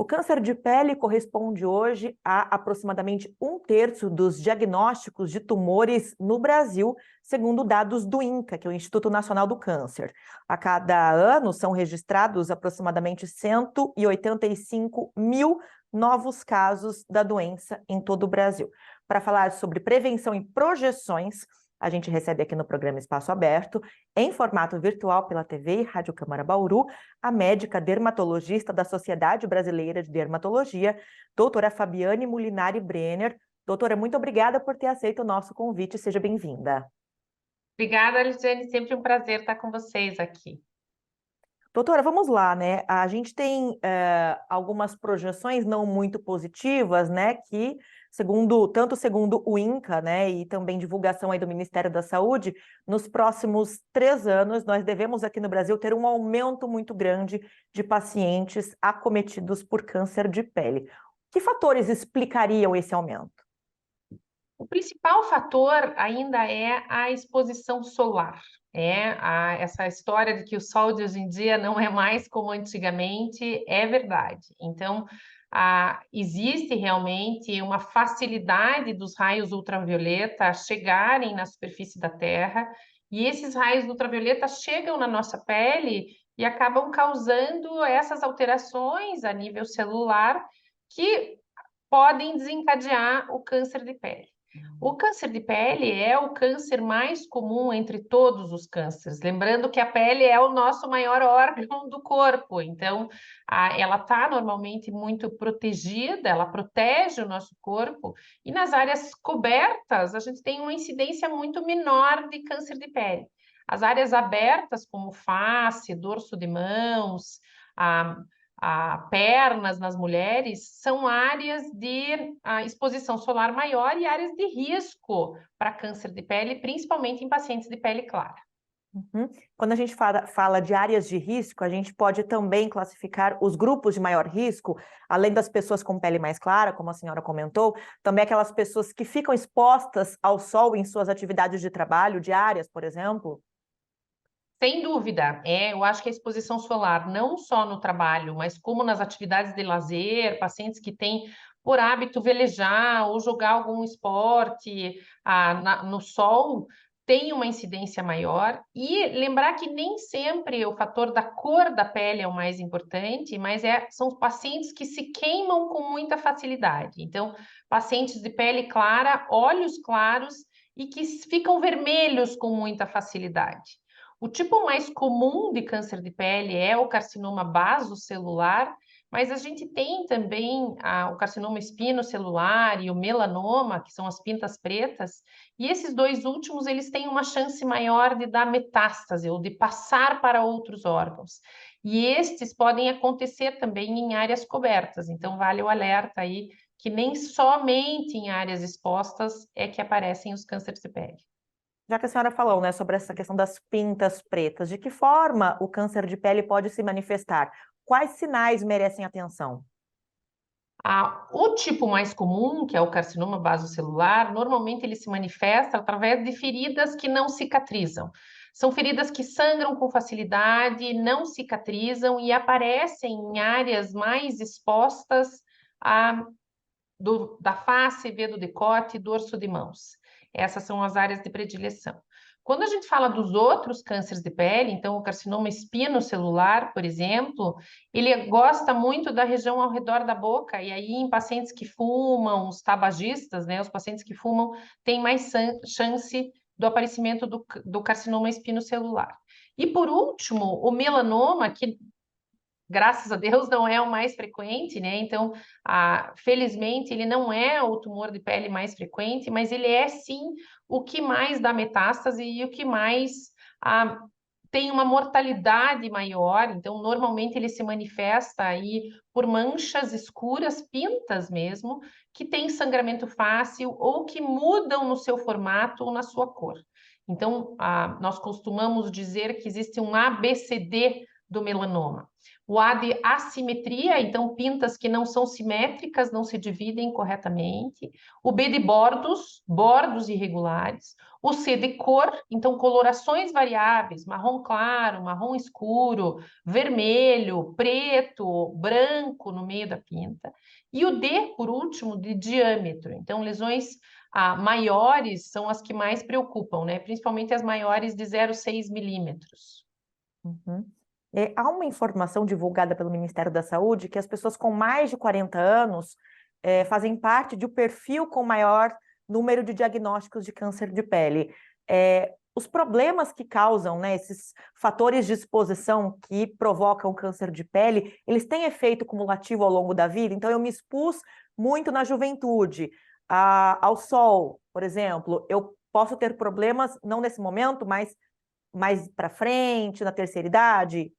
câncer de pele corresponde hoje a aproximadamente 1/3 dos diagnósticos de tumores no Brasil, segundo dados do INCA, que é o Instituto Nacional do Câncer. A cada ano são registrados aproximadamente 185 mil novos casos da doença em todo o Brasil. Para falar sobre prevenção e projeções, a gente recebe aqui no programa Espaço Aberto, em formato virtual pela TV e Rádio Câmara Bauru, a médica dermatologista da Sociedade Brasileira de Dermatologia, doutora Fabiane Mulinari Brenner. Doutora, muito obrigada por ter aceito o nosso convite. Seja bem-vinda. Obrigada, Lidiane. Sempre um prazer estar com vocês aqui. Doutora, vamos lá, né? A gente tem algumas projeções não muito positivas, né? Que, segundo o INCA, né? E também divulgação aí do Ministério da Saúde, nos próximos 3 anos, nós devemos aqui no Brasil ter um aumento muito grande de pacientes acometidos por câncer de pele. Que fatores explicariam esse aumento? O principal fator ainda é a exposição solar. Essa história de que o sol de hoje em dia não é mais como antigamente é verdade. Então, existe realmente uma facilidade dos raios ultravioleta chegarem na superfície da Terra, e esses raios ultravioleta chegam na nossa pele e acabam causando essas alterações a nível celular que podem desencadear o câncer de pele. O câncer de pele é o câncer mais comum entre todos os cânceres. Lembrando que a pele é o nosso maior órgão do corpo, então ela está normalmente muito protegida, ela protege o nosso corpo, e nas áreas cobertas a gente tem uma incidência muito menor de câncer de pele. As áreas abertas, como face, dorso de mãos, pernas nas mulheres, são áreas de exposição solar maior e áreas de risco para câncer de pele, principalmente em pacientes de pele clara. Uhum. Quando a gente fala de áreas de risco, a gente pode também classificar os grupos de maior risco, além das pessoas com pele mais clara, como a senhora comentou, também aquelas pessoas que ficam expostas ao sol em suas atividades de trabalho diárias, por exemplo? Sem dúvida, eu acho que a exposição solar, não só no trabalho, mas como nas atividades de lazer, pacientes que têm por hábito velejar ou jogar algum esporte no sol, tem uma incidência maior. E lembrar que nem sempre o fator da cor da pele é o mais importante, mas são os pacientes que se queimam com muita facilidade. Então, pacientes de pele clara, olhos claros e que ficam vermelhos com muita facilidade. O tipo mais comum de câncer de pele é o carcinoma basocelular, mas a gente tem também o carcinoma espinocelular e o melanoma, que são as pintas pretas, e esses dois últimos eles têm uma chance maior de dar metástase ou de passar para outros órgãos. E estes podem acontecer também em áreas cobertas, então vale o alerta aí que nem somente em áreas expostas é que aparecem os cânceres de pele. Já que a senhora falou, né, sobre essa questão das pintas pretas, de que forma o câncer de pele pode se manifestar? Quais sinais merecem atenção? O tipo mais comum, que é o carcinoma basocelular, normalmente ele se manifesta através de feridas que não cicatrizam. São feridas que sangram com facilidade, não cicatrizam e aparecem em áreas mais expostas da face, V do decote e dorso de mãos. Essas são as áreas de predileção. Quando a gente fala dos outros cânceres de pele, então o carcinoma espinocelular, por exemplo, ele gosta muito da região ao redor da boca, e aí em pacientes que fumam, os tabagistas, né, os pacientes que fumam, têm mais chance do aparecimento do carcinoma espinocelular. E por último, o melanoma, que graças a Deus não é o mais frequente, né? Então, felizmente, ele não é o tumor de pele mais frequente, mas ele é sim o que mais dá metástase e o que mais tem uma mortalidade maior. Então, normalmente ele se manifesta aí por manchas escuras, pintas mesmo, que têm sangramento fácil ou que mudam no seu formato ou na sua cor. Então, nós costumamos dizer que existe um ABCD do melanoma. O A de assimetria, então pintas que não são simétricas, não se dividem corretamente. O B de bordos, bordos irregulares. O C de cor, então colorações variáveis, marrom claro, marrom escuro, vermelho, preto, branco no meio da pinta. E o D, por último, de diâmetro. Então, lesões maiores são as que mais preocupam, né? Principalmente as maiores de 0,6 milímetros. Uhum. Há uma informação divulgada pelo Ministério da Saúde que as pessoas com mais de 40 anos fazem parte de um perfil com maior número de diagnósticos de câncer de pele. Os problemas que causam, né, esses fatores de exposição que provocam câncer de pele, eles têm efeito cumulativo ao longo da vida? Então, eu me expus muito na juventude, ao sol, por exemplo. Eu posso ter problemas, não nesse momento, mas mais para frente, na terceira idade?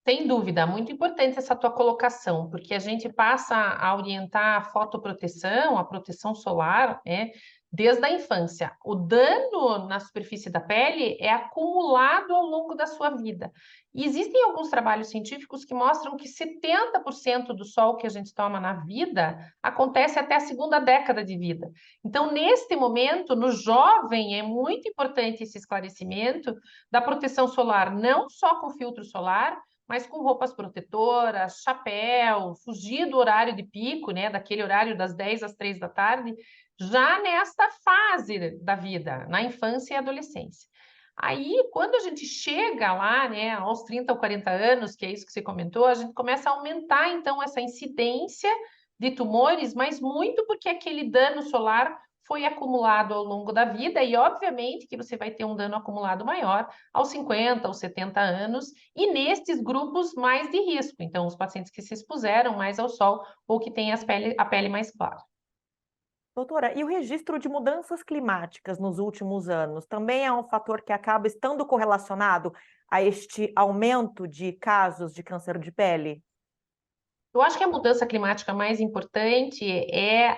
Sem dúvida, muito importante essa tua colocação, porque a gente passa a orientar a fotoproteção, a proteção solar, né, desde a infância. O dano na superfície da pele é acumulado ao longo da sua vida. E existem alguns trabalhos científicos que mostram que 70% do sol que a gente toma na vida acontece até a segunda década de vida. Então, neste momento, no jovem, é muito importante esse esclarecimento da proteção solar, não só com filtro solar, mas com roupas protetoras, chapéu, fugir do horário de pico, né, daquele horário das 10 às 3 da tarde, já nesta fase da vida, na infância e adolescência. Aí, quando a gente chega lá, né, aos 30 ou 40 anos, que é isso que você comentou, a gente começa a aumentar, então, essa incidência de tumores, mas muito porque aquele dano solar foi acumulado ao longo da vida e, obviamente, que você vai ter um dano acumulado maior aos 50, aos 70 anos e nestes grupos mais de risco. Então, os pacientes que se expuseram mais ao sol ou que têm a pele mais clara. Doutora, e o registro de mudanças climáticas nos últimos anos também é um fator que acaba estando correlacionado a este aumento de casos de câncer de pele? Eu acho que a mudança climática mais importante é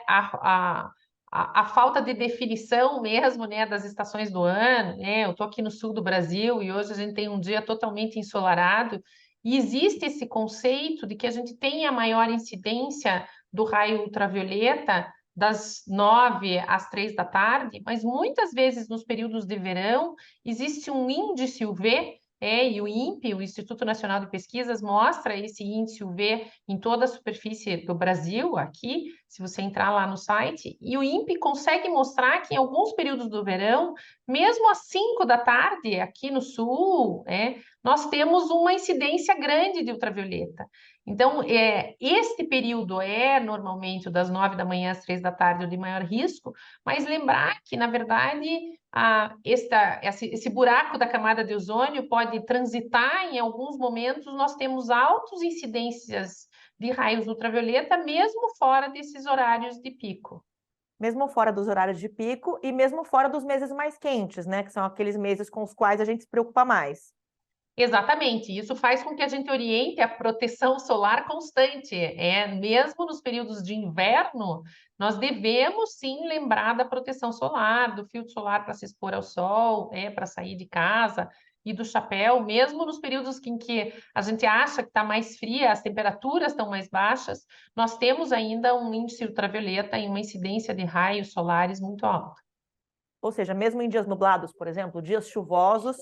a falta de definição mesmo, né, das estações do ano, né? Eu estou aqui no sul do Brasil e hoje a gente tem um dia totalmente ensolarado e existe esse conceito de que a gente tem a maior incidência do raio ultravioleta das 9 às 3 da tarde, mas muitas vezes nos períodos de verão existe um índice UV. E o INPE, o Instituto Nacional de Pesquisas, mostra esse índice UV em toda a superfície do Brasil, aqui, se você entrar lá no site, e o INPE consegue mostrar que em alguns períodos do verão, mesmo às 5 da tarde, aqui no sul, nós temos uma incidência grande de ultravioleta. Então, este período é normalmente o das 9 da manhã às 3 da tarde, o de maior risco, mas lembrar que, na verdade, esse buraco da camada de ozônio pode transitar em alguns momentos, nós temos altas incidências de raios ultravioleta, mesmo fora desses horários de pico. Mesmo fora dos horários de pico e mesmo fora dos meses mais quentes, né? Que são aqueles meses com os quais a gente se preocupa mais. Exatamente, isso faz com que a gente oriente a proteção solar constante. Mesmo nos períodos de inverno, nós devemos sim lembrar da proteção solar, do filtro solar para se expor ao sol, para sair de casa, e do chapéu, mesmo nos períodos em que a gente acha que está mais fria, as temperaturas estão mais baixas, nós temos ainda um índice ultravioleta e uma incidência de raios solares muito alta. Ou seja, mesmo em dias nublados, por exemplo, dias chuvosos,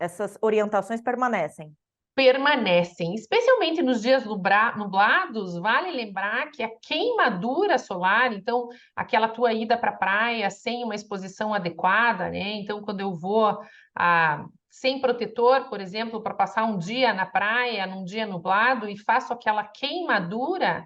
essas orientações permanecem. Permanecem, especialmente nos dias nublados, vale lembrar que a queimadura solar, então aquela tua ida para a praia sem uma exposição adequada, né? Então, quando eu vou sem protetor, por exemplo, para passar um dia na praia, num dia nublado, e faço aquela queimadura,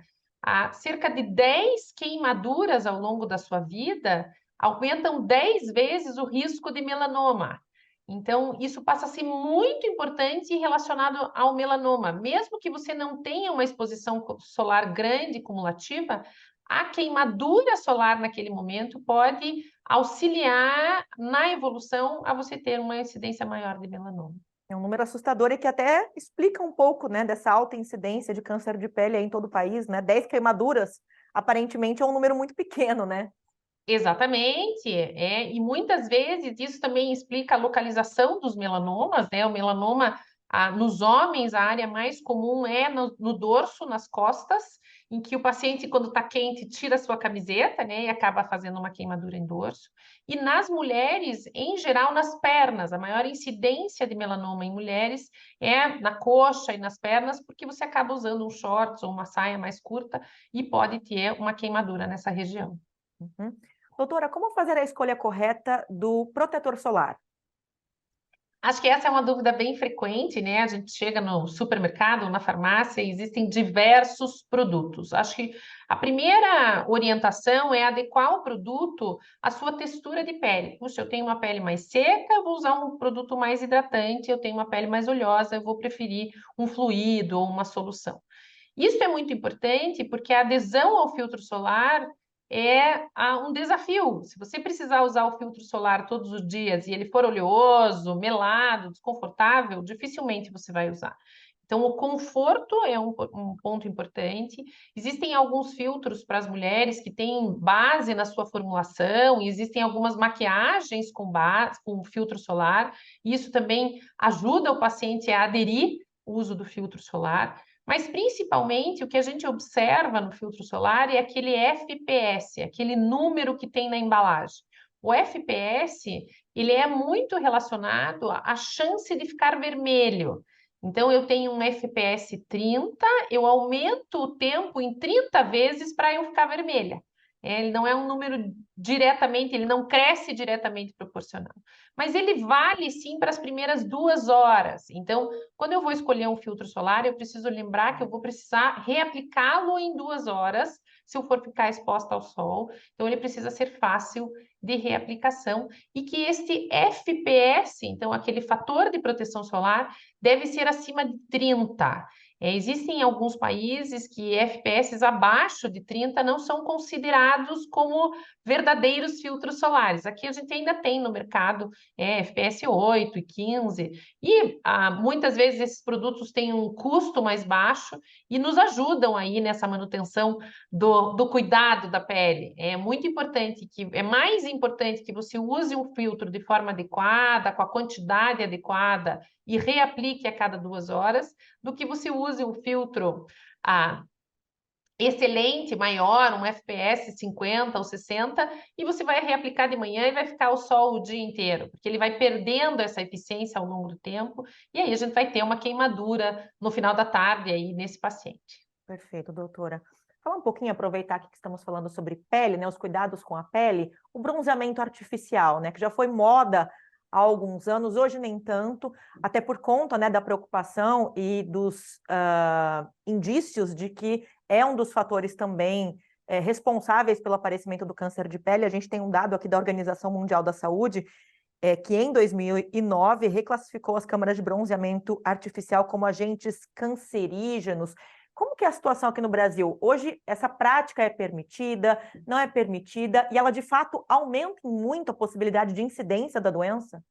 cerca de 10 queimaduras ao longo da sua vida aumentam 10 vezes o risco de melanoma. Então, isso passa a ser muito importante relacionado ao melanoma. Mesmo que você não tenha uma exposição solar grande, cumulativa, a queimadura solar naquele momento pode auxiliar na evolução a você ter uma incidência maior de melanoma. É um número assustador e que até explica um pouco, né, dessa alta incidência de câncer de pele aí em todo o país, né? 10 queimaduras, aparentemente é um número muito pequeno, né? Exatamente, e muitas vezes isso também explica a localização dos melanomas, né? O melanoma Nos homens, a área mais comum é no dorso, nas costas, em que o paciente, quando está quente, tira a sua camiseta, né, e acaba fazendo uma queimadura em dorso. E nas mulheres, em geral, nas pernas. A maior incidência de melanoma em mulheres é na coxa e nas pernas, porque você acaba usando um shorts ou uma saia mais curta e pode ter uma queimadura nessa região. Uhum. Doutora, como fazer a escolha correta do protetor solar? Acho que essa é uma dúvida bem frequente, né? A gente chega no supermercado ou na farmácia e existem diversos produtos. Acho que a primeira orientação é adequar o produto à sua textura de pele. Puxa, eu tenho uma pele mais seca, eu vou usar um produto mais hidratante, eu tenho uma pele mais oleosa, eu vou preferir um fluido ou uma solução. Isso é muito importante porque a adesão ao filtro solar é um desafio. Se você precisar usar o filtro solar todos os dias e ele for oleoso, melado, desconfortável, dificilmente você vai usar. Então, o conforto é um ponto importante. Existem alguns filtros para as mulheres que têm base na sua formulação, e existem algumas maquiagens com base, com filtro solar. Isso também ajuda o paciente a aderir ao uso do filtro solar. Mas, principalmente, o que a gente observa no filtro solar é aquele FPS, aquele número que tem na embalagem. O FPS, ele é muito relacionado à chance de ficar vermelho. Então, eu tenho um FPS 30, eu aumento o tempo em 30 vezes para eu ficar vermelha. Ele não é um número diretamente, ele não cresce diretamente proporcional. Mas ele vale, sim, para as primeiras 2 horas. Então, quando eu vou escolher um filtro solar, eu preciso lembrar que eu vou precisar reaplicá-lo em 2 horas, se eu for ficar exposta ao sol. Então, ele precisa ser fácil de reaplicação e que este FPS, então aquele fator de proteção solar, deve ser acima de 30. Existem alguns países que FPS abaixo de 30 não são considerados como verdadeiros filtros solares. Aqui a gente ainda tem no mercado FPS 8 e 15, e muitas vezes esses produtos têm um custo mais baixo e nos ajudam aí nessa manutenção do cuidado da pele. É muito importante é mais importante que você use um filtro de forma adequada, com a quantidade adequada e reaplique a cada 2 horas, do que você use um filtro excelente, maior, um FPS 50 ou 60, e você vai reaplicar de manhã e vai ficar ao sol o dia inteiro, porque ele vai perdendo essa eficiência ao longo do tempo, e aí a gente vai ter uma queimadura no final da tarde aí nesse paciente. Perfeito, doutora. Falar um pouquinho, aproveitar que estamos falando sobre pele, né, os cuidados com a pele, o bronzeamento artificial, né, que já foi moda há alguns anos, hoje nem tanto, até por conta, né, da preocupação e dos indícios de que é um dos fatores também responsáveis pelo aparecimento do câncer de pele. A gente tem um dado aqui da Organização Mundial da Saúde, que em 2009 reclassificou as câmaras de bronzeamento artificial como agentes cancerígenos. Como que é a situação aqui no Brasil? Hoje, essa prática é permitida, não é permitida, e ela, de fato, aumenta muito a possibilidade de incidência da doença?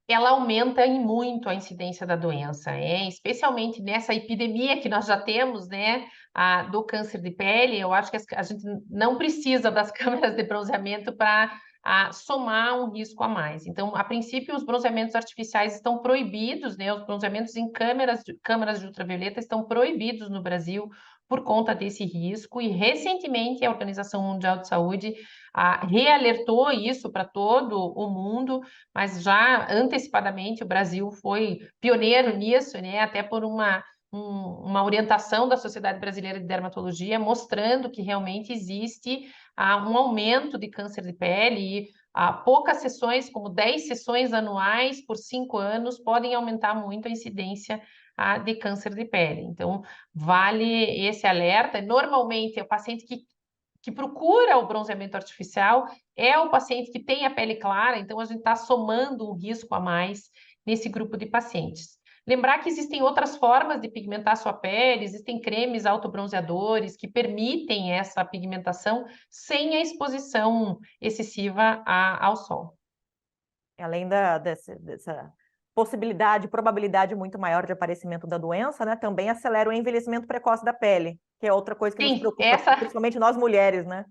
Ela aumenta em muito a incidência da doença, especialmente nessa epidemia que nós já temos, né, do câncer de pele. Eu acho que a gente não precisa das câmeras de bronzeamento para somar um risco a mais. Então, a princípio, os bronzeamentos artificiais estão proibidos, né, os bronzeamentos em câmeras de ultravioleta estão proibidos no Brasil por conta desse risco, e recentemente a Organização Mundial de Saúde realertou isso para todo o mundo, mas já antecipadamente o Brasil foi pioneiro nisso, né? Até por uma orientação da Sociedade Brasileira de Dermatologia, mostrando que realmente existe um aumento de câncer de pele, e poucas sessões, como 10 sessões anuais por 5 anos, podem aumentar muito a incidência de câncer de pele. Então, vale esse alerta. Normalmente, é o paciente que procura o bronzeamento artificial é o paciente que tem a pele clara, então a gente está somando um risco a mais nesse grupo de pacientes. Lembrar que existem outras formas de pigmentar sua pele, existem cremes autobronzeadores que permitem essa pigmentação sem a exposição excessiva ao sol. Além dessa possibilidade, probabilidade muito maior de aparecimento da doença, né, também acelera o envelhecimento precoce da pele, que é outra coisa que nos Sim, preocupa, principalmente nós mulheres, né?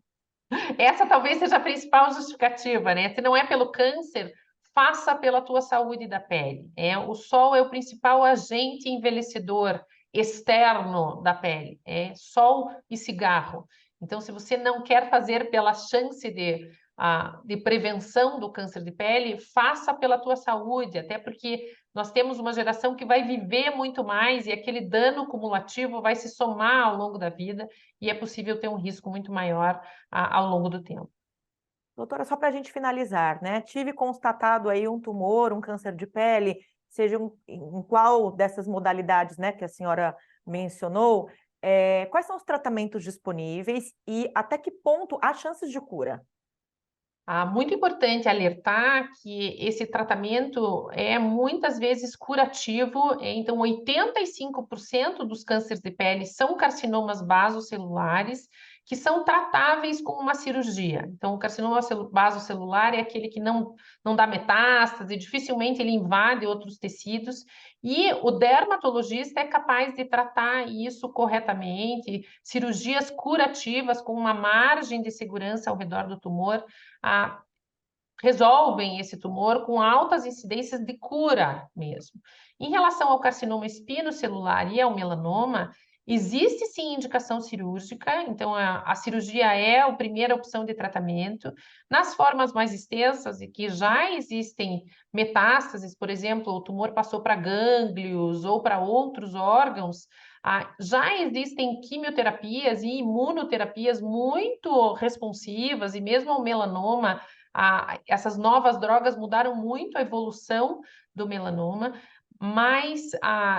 essa talvez seja a principal justificativa, né? Se não é pelo câncer, faça pela tua saúde da pele. O sol é o principal agente envelhecedor externo da pele, sol e cigarro. Então, se você não quer fazer pela chance de prevenção do câncer de pele, faça pela tua saúde, até porque nós temos uma geração que vai viver muito mais e aquele dano cumulativo vai se somar ao longo da vida e é possível ter um risco muito maior ao longo do tempo. Doutora, só para a gente finalizar, né? Tive constatado aí um tumor, um câncer de pele, seja em qual dessas modalidades, né, que a senhora mencionou, quais são os tratamentos disponíveis e até que ponto há chances de cura? Muito importante alertar que esse tratamento é muitas vezes curativo, então 85% dos cânceres de pele são carcinomas basocelulares que são tratáveis com uma cirurgia. Então, o carcinoma basocelular é aquele que não dá metástase, dificilmente ele invade outros tecidos, e o dermatologista é capaz de tratar isso corretamente, cirurgias curativas com uma margem de segurança ao redor do tumor, resolvem esse tumor com altas incidências de cura mesmo. Em relação ao carcinoma espinocelular e ao melanoma, existe sim indicação cirúrgica, então a cirurgia é a primeira opção de tratamento. Nas formas mais extensas e que já existem metástases, por exemplo, o tumor passou para gânglios ou para outros órgãos, já existem quimioterapias e imunoterapias muito responsivas, e mesmo ao melanoma, essas novas drogas mudaram muito a evolução do melanoma, mas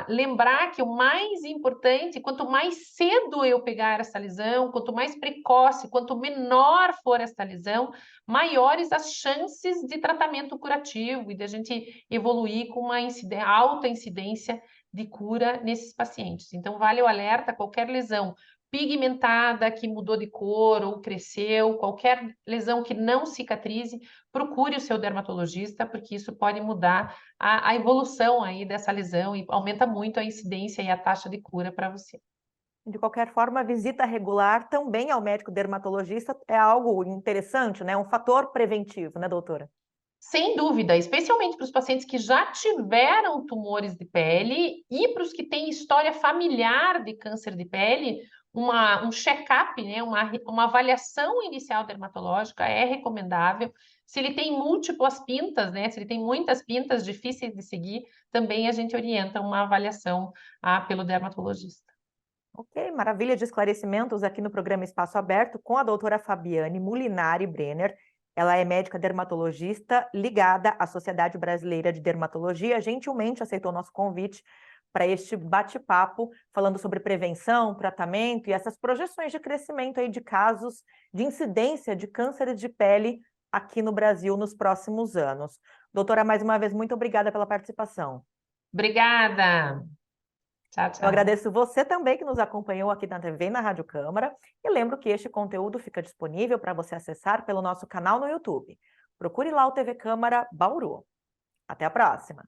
lembrar que o mais importante, quanto mais cedo eu pegar essa lesão, quanto mais precoce, quanto menor for essa lesão, maiores as chances de tratamento curativo e de a gente evoluir com uma alta incidência de cura nesses pacientes. Então, vale o alerta, qualquer lesão pigmentada, que mudou de cor ou cresceu, qualquer lesão que não cicatrize, procure o seu dermatologista, porque isso pode mudar a evolução aí dessa lesão e aumenta muito a incidência e a taxa de cura para você. De qualquer forma, a visita regular também ao médico dermatologista é algo interessante, né? Um fator preventivo, né, doutora? Sem dúvida, especialmente para os pacientes que já tiveram tumores de pele e para os que têm história familiar de câncer de pele, um check-up, né, uma avaliação inicial dermatológica é recomendável. Se ele tem múltiplas pintas, né, se ele tem muitas pintas difíceis de seguir, também a gente orienta uma avaliação pelo dermatologista. Ok, maravilha de esclarecimentos aqui no programa Espaço Aberto com a doutora Fabiane Mulinari Brenner. Ela é médica dermatologista ligada à Sociedade Brasileira de Dermatologia. Gentilmente aceitou o nosso convite para este bate-papo, falando sobre prevenção, tratamento e essas projeções de crescimento aí de casos de incidência de cânceres de pele aqui no Brasil nos próximos anos. Doutora, mais uma vez, muito obrigada pela participação. Obrigada! Tchau, Eu tchau. agradeço você também que nos acompanhou aqui na TV e na Rádio Câmara. E lembro que este conteúdo fica disponível para você acessar pelo nosso canal no YouTube. Procure lá o TV Câmara Bauru. Até a próxima!